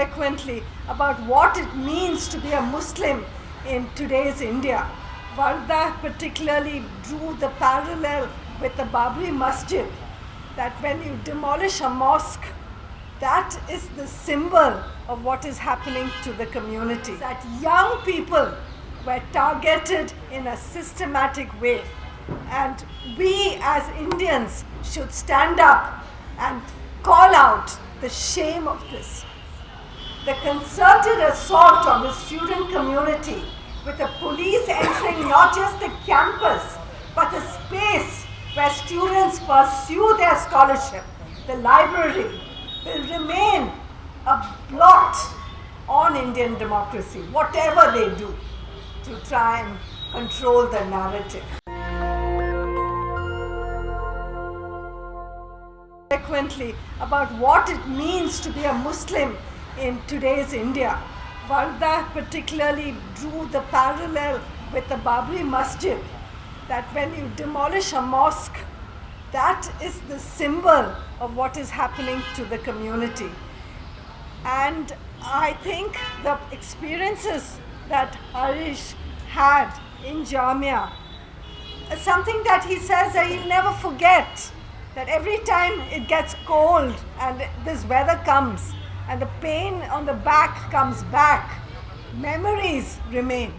Frequently about what it means to be a Muslim in today's India. Varda particularly drew the parallel with the Babri Masjid, that when you demolish a mosque, that is the symbol of what is happening to the community. That young people were targeted in a systematic way, and we as Indians should stand up and call out the shame of this. The concerted assault on the student community, with the police entering not just the campus but the space where students pursue their scholarship, the library, will remain a blot on Indian democracy, whatever they do to try and control the narrative. Frequently about what it means to be a Muslim in today's India. Varda particularly drew the parallel with the Babri Masjid, that when you demolish a mosque, that is the symbol of what is happening to the community. And I think the experiences that Harish had in Jamia is something that he says that he'll never forget, that every time it gets cold and this weather comes and the pain on the back comes back, memories remain.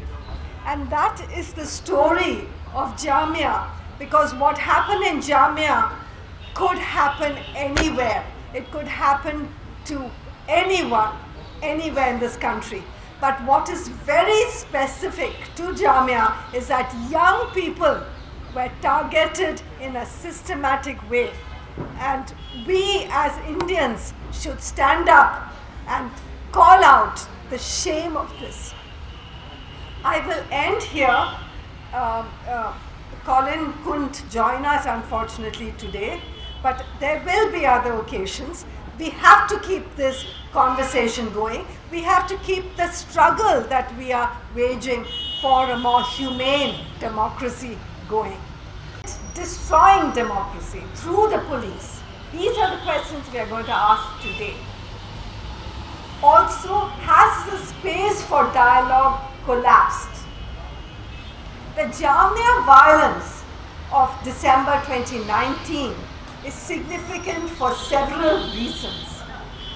And that is the story of Jamia, because what happened in Jamia could happen anywhere. It could happen to anyone, anywhere in this country. But what is very specific to Jamia is that young people were targeted in a systematic way. And we as Indians should stand up and call out the shame of this. I will end here. Colin couldn't join us, unfortunately, today, but there will be other occasions. We have to keep this conversation going. We have to keep the struggle that we are waging for a more humane democracy going. Destroying democracy through the police. These are the questions we are going to ask today. Also, has the space for dialogue collapsed? The Jamia violence of December 2019 is significant for several reasons.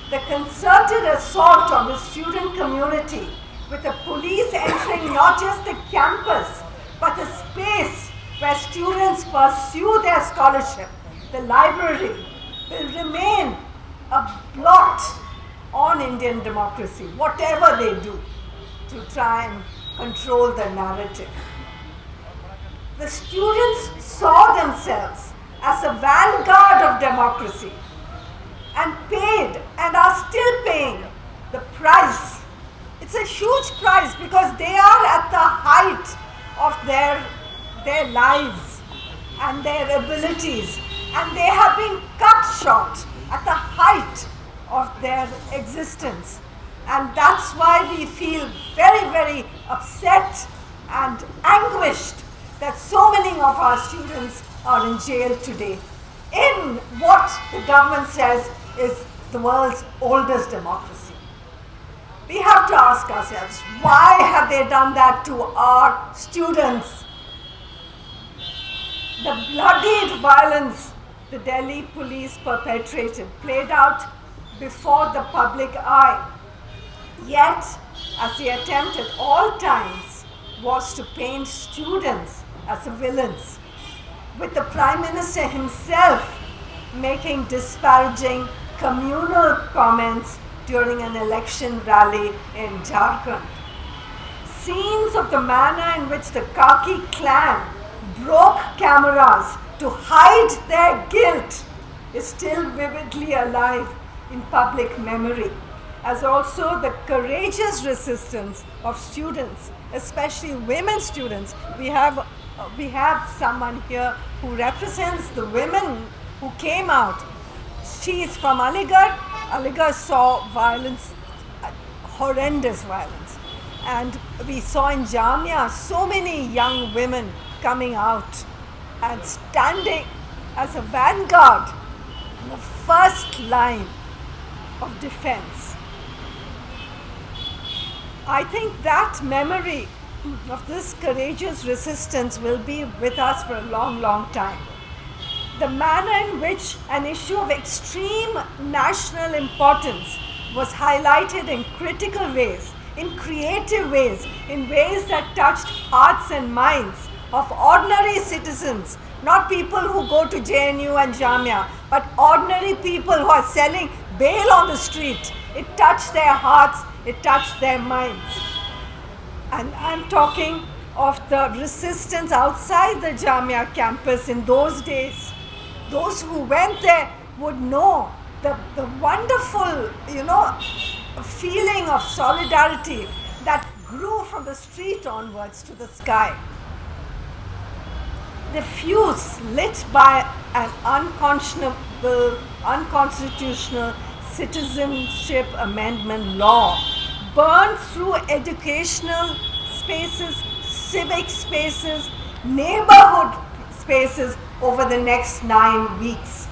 The concerted assault on the student community, with the police entering not just the campus but the space where students pursue their scholarship, the library, will remain a blot on Indian democracy, whatever they do to try and control the narrative. The students saw themselves as a vanguard of democracy and paid and are still paying the price. It's a huge price because they are at the height of their lives and their abilities, and they have been cut short at the height of their existence. And that's why we feel very, very upset and anguished that so many of our students are in jail today in what the government says is the world's oldest democracy. We have to ask ourselves, why have they done that to our students? The bloodied violence the Delhi police perpetrated played out before the public eye. Yet, as the attempt at all times was to paint students as the villains, with the Prime Minister himself making disparaging communal comments during an election rally in Jharkhand. Scenes of the manner in which the Khaki clan broke cameras to hide their guilt is still vividly alive in public memory, as also the courageous resistance of students, especially women students. We have someone here who represents the women who came out. She is from Aligarh. Aligarh saw violence, horrendous violence. And we saw in Jamia so many young women coming out and standing as a vanguard in the first line of defense. I think that memory of this courageous resistance will be with us for a long, long time. The manner in which an issue of extreme national importance was highlighted in critical ways, in creative ways, in ways that touched hearts and minds of ordinary citizens, not people who go to JNU and Jamia, but ordinary people who are selling bail on the street. It touched their hearts, it touched their minds. And I'm talking of the resistance outside the Jamia campus in those days. Those who went there would know the wonderful, feeling of solidarity that grew from the street onwards to the sky. The fuse lit by an unconstitutional citizenship amendment law burned through educational spaces, civic spaces, neighborhood spaces over the next 9 weeks.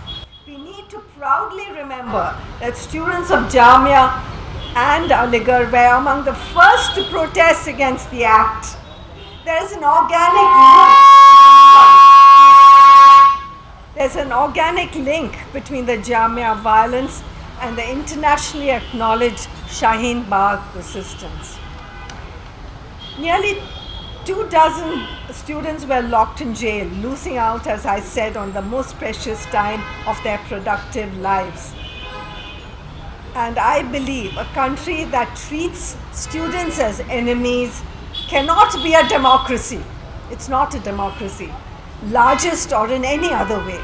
We need to proudly remember that students of Jamia and Aligarh were among the first to protest against the act. There is an organic link between the Jamia violence and the internationally acknowledged Shaheen Bagh resistance. Nearly 24 students were locked in jail, losing out, as I said, on the most precious time of their productive lives. And I believe a country that treats students as enemies cannot be a democracy. It's not a democracy, largest or in any other way.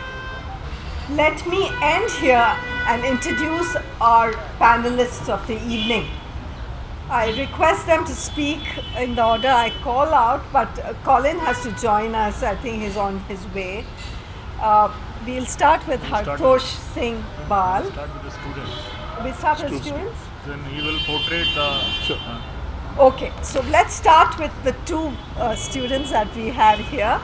Let me end here and introduce our panelists of the evening. I request them to speak in the order I call out, but Colin has to join us. I think he's on his way. We'll start with Hartosh Singh Bal. We'll start with the students. We start with students? Then he will portray the... Okay, so let's start with the two students that we have here.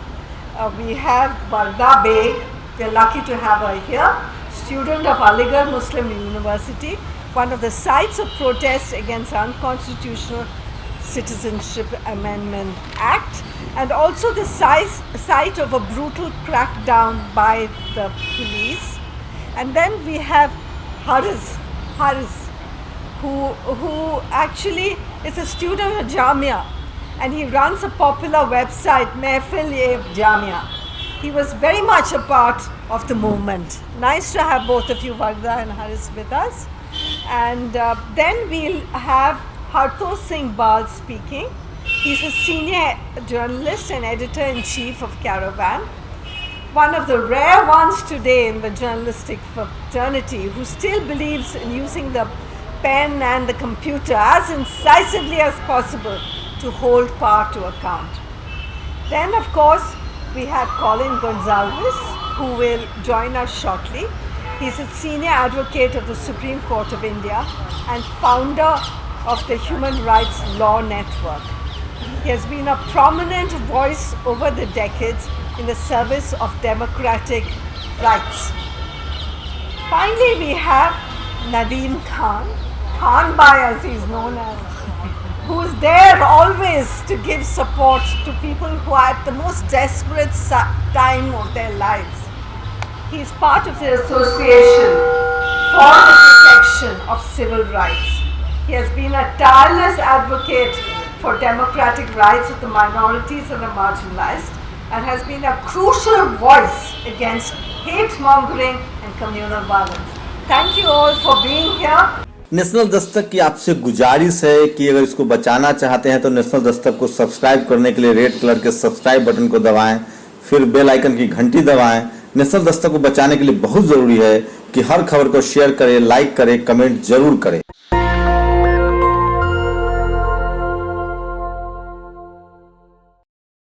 We have Varda Beg. We're lucky to have her here. Student of Aligarh Muslim University, one of the sites of protest against unconstitutional Citizenship Amendment Act, and also the site of a brutal crackdown by the police. And then we have Haris, who actually is a student at Jamia, and he runs a popular website, Mehfil-e-Jamia. He was very much a part of the movement. Nice to have both of you, Varda and Haris, with us. And then we'll have Hartosh Singh Bal speaking. He's a senior journalist and editor-in-chief of Caravan, one of the rare ones today in the journalistic fraternity who still believes in using the pen and the computer as incisively as possible to hold power to account. Then, of course, we have Colin Gonzalez, who will join us shortly. He's a senior advocate of the Supreme Court of India and founder of the Human Rights Law Network. He has been a prominent voice over the decades in the service of democratic rights. Finally, we have Nadeem Khan, Khan Bhai as he's known as, who is there always to give support to people who are at the most desperate time of their lives. He is part of the Association for the Protection of Civil Rights. He has been a tireless advocate for democratic rights of the minorities and the marginalized, and has been a crucial voice against hate-mongering and communal violence. Thank you all for being here. National Dastak की आपसे गुजारिश है कि अगर इसको बचाना चाहते हैं तो नेशनल दस्तक को सब्सक्राइब करने के लिए रेड कलर के सब्सक्राइब बटन को दबाएं, फिर बेल आइकन की घंटी दबाएं। नेशनल दस्तक को बचाने के लिए बहुत ज़रूरी है कि हर खबर को शेयर करें, लाइक करें, कमेंट जरूर करें।